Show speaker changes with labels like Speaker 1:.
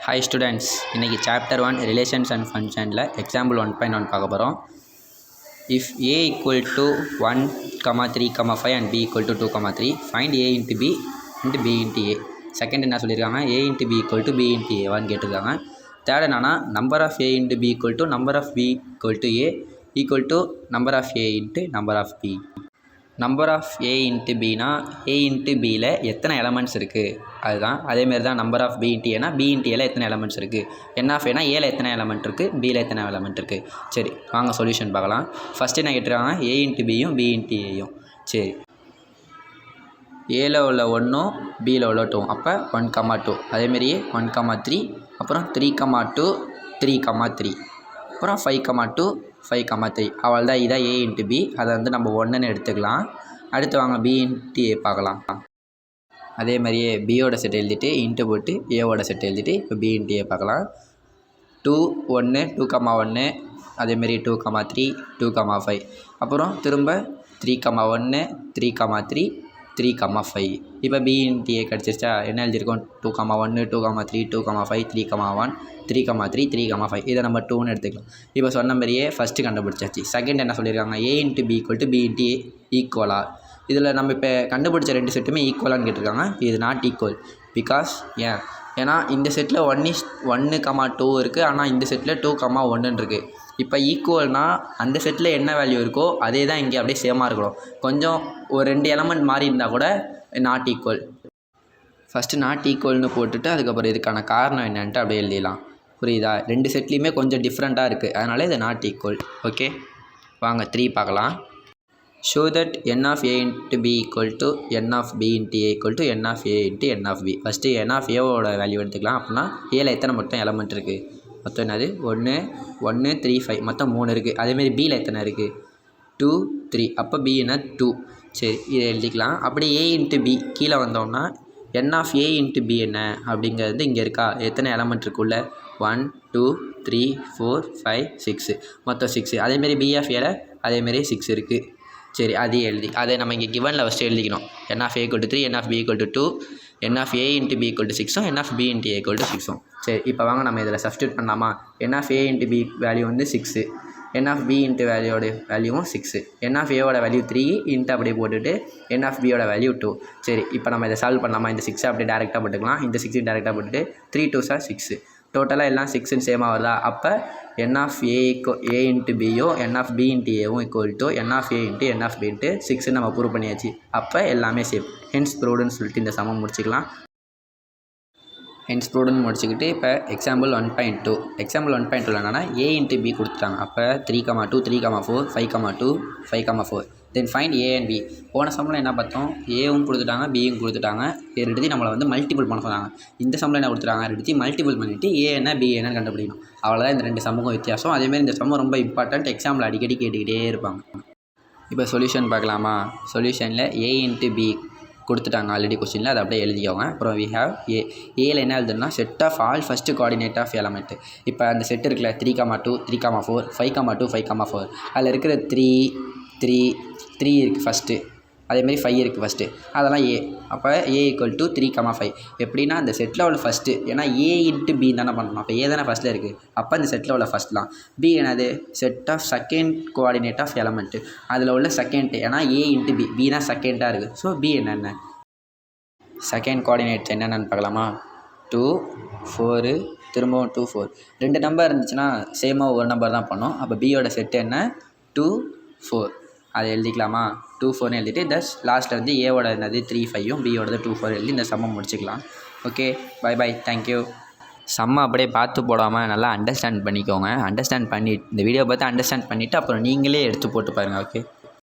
Speaker 1: Hi students, இன்னைக்கு chapter 1 relations and functionல example 1.1 பார்க்க போகிறோம். If a equal to 1, 3, 5 and b equal to 2, 3, find a into b into b into a. Second என்ன சொல்லியிருக்காங்க, a into b equal to b into a வான்னு கேட்டிருக்காங்க. Third என்னன்னா number of a into b equal to number of b equal to a equal to number of a into number of b. Number of A into பினா A into பியில் எத்தனை elements இருக்குது அதுதான். அதேமாரி தான் நம்பர் ஆஃப் பி இன்ட்டு ஏனா B into ஏல எத்தனை எலமெண்ட்ஸ் இருக்குது. என் ஆஃப் ஏனா ஏல எத்தனை எலமெண்ட் இருக்குது, பியில் எத்தனை எலமெண்ட் இருக்குது. சரி வாங்க சொல்யூஷன் பார்க்கலாம். ஃபஸ்ட்டு என்ன கேட்டிருக்காங்க, ஏ இன்ட்டு பியும் பி இன்ட்டு ஏயும். சரி ஏல உள்ள 1ம் பியில் உள்ள 2, அப்போ 1, 2. அதேமாரியே 1, 3, அப்புறம் 3, 2, 3, 3, அப்புறம் 5, 2, 5, 3. அவள் தான் இதான் ஏ இன்ட்டு பி. அதை வந்து நம்ம 1ன்னு எடுத்துக்கலாம். அடுத்து வாங்க பி இன்ட்டு ஏ பார்க்கலாம். அதே மாதிரியே பியோட செட் எழுதிட்டு இன்ட்டு போட்டு ஏவோட செட் எழுதிட்டு இப்போ பி இன்ட்டு ஏ பார்க்கலாம். 2, 1, 2, 1, அதேமாரி 2, 3, 2, 5, அப்புறம் திரும்ப 3, 1, 3, 3, 3, 5. இப்போ பி இன்ட்டு ஏ கிடச்சிருச்சா. என்ன எழுதியிருக்கோம், 2, 1, 2, 3, 2, 5, 3, 1, 3, 3, 3, 5. இதை நம்ம 2ன்னு எடுத்துக்கலாம். இப்போ சொன்ன மாதிரியே ஃபஸ்ட்டு கண்டுபிடிச்சாச்சு. செகண்ட் என்ன சொல்லியிருக்காங்க, A into B equal to B into A ஈக்குவலா. இதில் நம்ம இப்போ கண்டுபிடிச்ச ரெண்டு செட்டுமே ஈக்குவலான்னு கேட்டிருக்காங்க. இது நாட் ஈக்குவல். பிகாஸ் ஏன்னா இந்த செட்டில் 1, 2 இருக்குது, ஆனால் இந்த செட்டில் 2, 1 இருக்குது. இப்போ ஈக்குவல்னால் அந்த செட்டில் என்ன வேல்யூ இருக்கோ அதே தான் இங்கே அப்படியே சேமாக இருக்கணும். கொஞ்சம் ஒரு 2 எலமெண்ட் மாறி இருந்தால் கூட நாட் ஈக்குவல். ஃபஸ்ட்டு நாட் ஈக்குவல்னு போட்டுட்டு அதுக்கப்புறம் இதுக்கான காரணம் என்னன்ட்டு அப்படியே எழுதிடலாம். புரியுதா. ரெண்டு செட்லேயுமே கொஞ்சம் டிஃப்ரெண்ட்டாக இருக்குது, அதனால் இது நாட் ஈக்குவல். ஓகே வாங்க 3 பார்க்கலாம். Show that n of a into b equal to n of b into a equal to n of a into n of b. First n of a-ஓட வேல்யூ எடுத்துக்கலாம். அப்படின்னா ஏல எத்தனை மொத்தம் எலமெண்ட் இருக்குது, மொத்தம் என்னது 1, 3, 5, மொத்தம் 3 இருக்குது. அதேமாரி பியில் எத்தனை இருக்குது, 2, 3, அப்போ b என்ன 2. சரி இதை எழுதிக்கலாம். அப்படி a into b கீழே வந்தோம்னா n of a into b என்ன அப்படிங்கிறது இங்கே இருக்கா, எத்தனை எலமெண்ட் இருக்குள்ள 1, 2, 3, 4, 5, 6, மொத்தம் 6. அதேமாரி b of a அதேமாரி 6 இருக்குது. சரி அது எழுதி அதை நம்ம இங்கே கிவனில் ஃபஸ்ட்டு எழுதிக்கணும். n of a equal to 3, n of b equal to 2, n of a into b equal to 6, n of b into a equal to 6. சரி இப்போ வாங்க நம்ம இதில் சப்ஸ்டியூட் பண்ணலாமா. n of a into b value வந்து 6, n of b into வேல்யூவோட வேல்யூவும் 6, n of a-ஓட value 3 into அப்படியே போட்டுட்டு n of b-ஓட வேல்யூ 2. சரி இப்போ நம்ம இதை சால்வ் பண்ணலாமா. இந்த 6 அப்படியே டேரெக்டாக போட்டுக்கலாம். இந்த 6 டேரெக்டாக போட்டுட்டு 3 2s are 6, டோட்டலாக எல்லாம் 6ன்னு சேமாக வருதா. அப்போ n of a இன்ட்டு பியும் n of b இன்ட்டு ஏவும் equal to n of a into n of b into 6ன்னு நம்ம ப்ரூவ் பண்ணியாச்சு. அப்போ எல்லாமே சேம். ஹென்ஸ் ப்ரூவ்டுன்னு சொல்லிட்டு இந்த சமம் முடிச்சுக்கலாம். ஹென்ஸ் ப்ரூவ்டுன்னு முடிச்சுக்கிட்டு இப்போ எக்ஸாம்பிள் 1.2. எக்ஸாம்பிள் 1.2 என்னன்னா a இன்ட்டு b கொடுத்துட்டாங்க. அப்போ 3, 2, 3, 4, 5, 2, 5, 4. Then find A and B. போன சம்மில் என்ன பார்த்தோம், ஏவும் கொடுத்துட்டாங்க பியும் கொடுத்துட்டாங்க. ரெண்டுத்தையும் நம்மளை வந்து மல்டிபிள் பண்ண சொன்னாங்க. இந்த சம்மில் என்ன கொடுத்துட்டாங்க, ரெண்டுத்தையும் மல்டிபிள் பண்ணிவிட்டு ஏ என்ன பி என்னன்னு கண்டுபிடிக்கணும். அவ்வளோதான் இந்த ரெண்டு சம்முக்கும் வித்தியாசம். அதேமாதிரி இந்த சம்மம் ரொம்ப இம்பார்ட்டன்ட், எக்ஸாம்பிள் அடிக்கடி கேட்டுக்கிட்டே இருப்பாங்க. இப்போ சொல்யூஷன் பார்க்கலாமா. சொல்யூஷனில் ஏ இன்ட்டு பி கொடுத்துட்டாங்க ஆல்ரெடி கொஸ்டினில், அதை அப்படியே எழுதிக்கோங்க. அப்புறம் வி ஹேவ் ஏல என்ன எழுதுனா set of all first coordinate of element. இப்போ அந்த செட் இருக்குல்ல 3, 2, 3, 4, 5, 2, 5, 4. அதில் இருக்கிற 3 இருக்குது ஃபஸ்ட்டு, அதேமாதிரி 5 இருக்குது ஃபஸ்ட்டு, அதெல்லாம் ஏ. அப்போ ஏ ஈக்குவல் டு 3, 5. எப்படின்னா அந்த செட்டில் உள்ள ஃபஸ்ட்டு, ஏன்னா ஏ இன்ட்டு பி தானே பண்ணணும். அப்போ ஏ தானே ஃபஸ்ட்டில் இருக்குது, அப்போ அந்த செட்டில் உள்ள ஃபஸ்ட்லாம். பி என்னது set of second coordinate of element, அதில் உள்ள செகண்ட். ஏன்னா ஏ இன்ட்டு பி, பி தான் செகண்டாக இருக்குது. ஸோ பி என்னென்ன செகண்ட் கோஆர்டினேட்ஸ் என்னென்னு பார்க்கலாமா. 2, 4, திரும்பவும் 2, 4. 2 நம்பர் இருந்துச்சுன்னா சேமாக ஒரு நம்பர் தான் பண்ணோம். அப்போ பியோட செட்டு என்ன 2, 4. அதை எழுதிக்கலாமா. 2, 4ன்னு எழுதிட்டு தஸ் லாஸ்ட்டில் வந்து ஏவோட என்னது 3, 5யும் பியோடது 2, 4 எழுதி இந்த சம்மம் முடிச்சுக்கலாம். Okay bye bye, thank you. சம்மை அப்படியே பார்த்து போடாமல் நல்லா அண்டர்ஸ்டாண்ட் பண்ணிக்கோங்க. அண்டர்ஸ்டாண்ட் பண்ணி இந்த வீடியோ பார்த்து அண்டர்ஸ்டாண்ட் பண்ணிவிட்டு அப்புறம் நீங்களே எடுத்து போட்டு பாருங்கள். ஓகே.